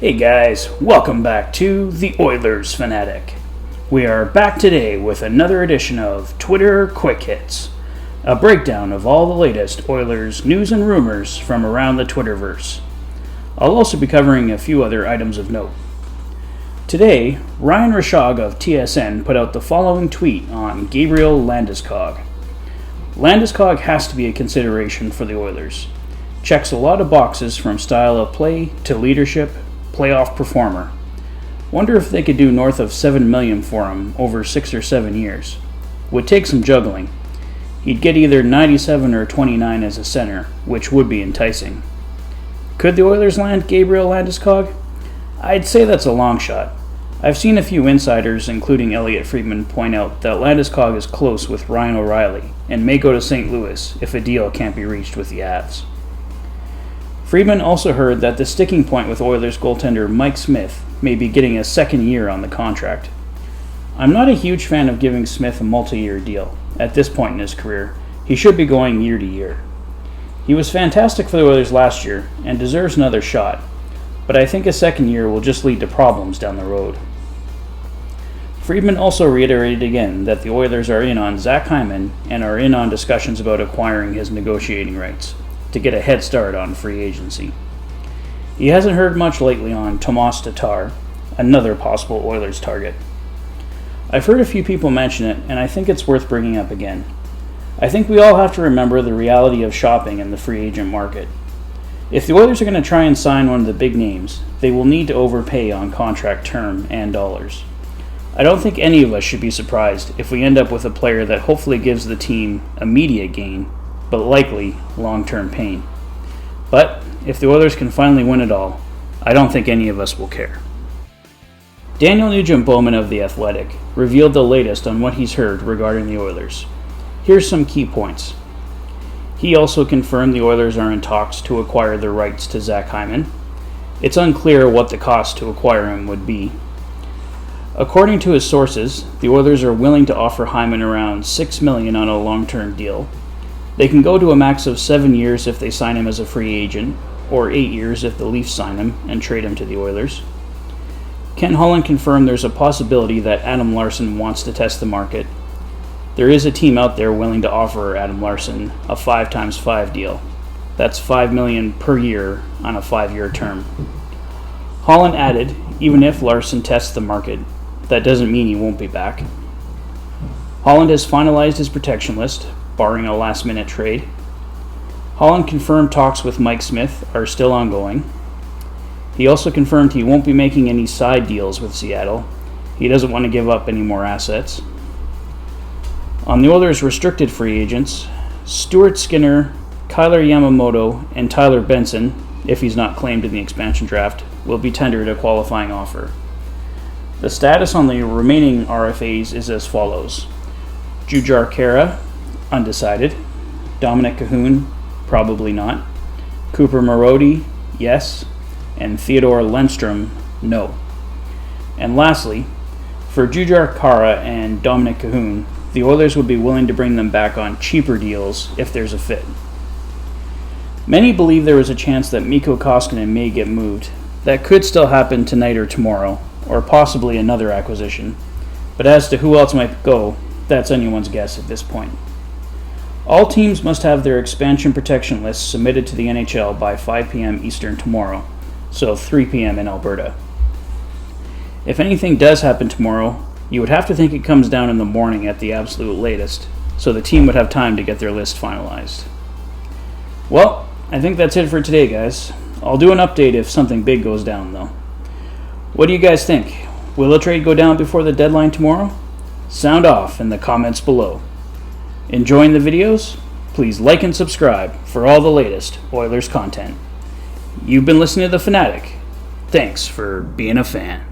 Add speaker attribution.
Speaker 1: Hey guys, welcome back to the Oilers Fanatic. We are back today with another edition of Twitter Quick Hits, a breakdown of all the latest Oilers news and rumors from around the Twitterverse. I'll also be covering a few other items of note. Today, Ryan Rishaug of TSN put out the following tweet on Gabriel Landeskog. Landeskog has to be a consideration for the Oilers. Checks a lot of boxes from style of play to leadership, playoff performer. Wonder if they could do north of $7 million for him over 6 or 7 years. Would take some juggling. He'd get either 97 or 29 as a center, which would be enticing. Could the Oilers land Gabriel Landeskog? I'd say that's a long shot. I've seen a few insiders, including Elliot Friedman, point out that Landeskog is close with Ryan O'Reilly and may go to St. Louis if a deal can't be reached with the Avs. Friedman also heard that the sticking point with Oilers goaltender Mike Smith may be getting a second year on the contract. I'm not a huge fan of giving Smith a multi-year deal. At this point in his career, he should be going year to year. He was fantastic for the Oilers last year and deserves another shot, but I think a second year will just lead to problems down the road. Friedman also reiterated again that the Oilers are in on Zach Hyman and are in on discussions about acquiring his negotiating rights to get a head start on free agency. He hasn't heard much lately on Tomas Tatar, another possible Oilers target. I've heard a few people mention it, and I think it's worth bringing up again. I think we all have to remember the reality of shopping in the free agent market. If the Oilers are going to try and sign one of the big names, they will need to overpay on contract term and dollars. I don't think any of us should be surprised if we end up with a player that hopefully gives the team immediate gain, but likely long-term pain. But if the Oilers can finally win it all, I don't think any of us will care. Daniel Nugent-Bowman of The Athletic revealed the latest on what he's heard regarding the Oilers. Here's some key points. He also confirmed the Oilers are in talks to acquire the rights to Zach Hyman. It's unclear what the cost to acquire him would be. According to his sources, the Oilers are willing to offer Hyman around $6 million on a long-term deal. They can go to a max of 7 years if they sign him as a free agent, or 8 years if the Leafs sign him and trade him to the Oilers. Ken Holland confirmed there's a possibility that Adam Larsson wants to test the market. There is a team out there willing to offer Adam Larsson a 5x5 deal. That's $5 million per year on a 5-year term. Holland added, even if Larsson tests the market, that doesn't mean he won't be back. Holland has finalized his protection list, barring a last-minute trade. Holland confirmed talks with Mike Smith are still ongoing. He also confirmed he won't be making any side deals with Seattle. He doesn't want to give up any more assets. On the Oilers' restricted free agents, Stuart Skinner, Kyler Yamamoto, and Tyler Benson, if he's not claimed in the expansion draft, will be tendered a qualifying offer. The status on the remaining RFAs is as follows. Jujhar Khaira, undecided. Dominic Cahoon, probably not. Cooper Marody, yes. And Theodore Lundstrom, no. And lastly, for Jujhar Khaira and Dominic Cahoon, the Oilers would be willing to bring them back on cheaper deals if there's a fit. Many believe there is a chance that Mikko Koskinen may get moved. That could still happen tonight or tomorrow, or possibly another acquisition. But as to who else might go, that's anyone's guess at this point. All teams must have their expansion protection lists submitted to the NHL by 5 p.m. Eastern tomorrow, so 3 p.m. in Alberta. If anything does happen tomorrow, you would have to think it comes down in the morning at the absolute latest, so the team would have time to get their list finalized. Well, I think that's it for today, guys. I'll do an update if something big goes down, though. What do you guys think? Will a trade go down before the deadline tomorrow? Sound off in the comments below. Enjoying the videos? Please like and subscribe for all the latest Oilers content. You've been listening to The Fanatic. Thanks for being a fan.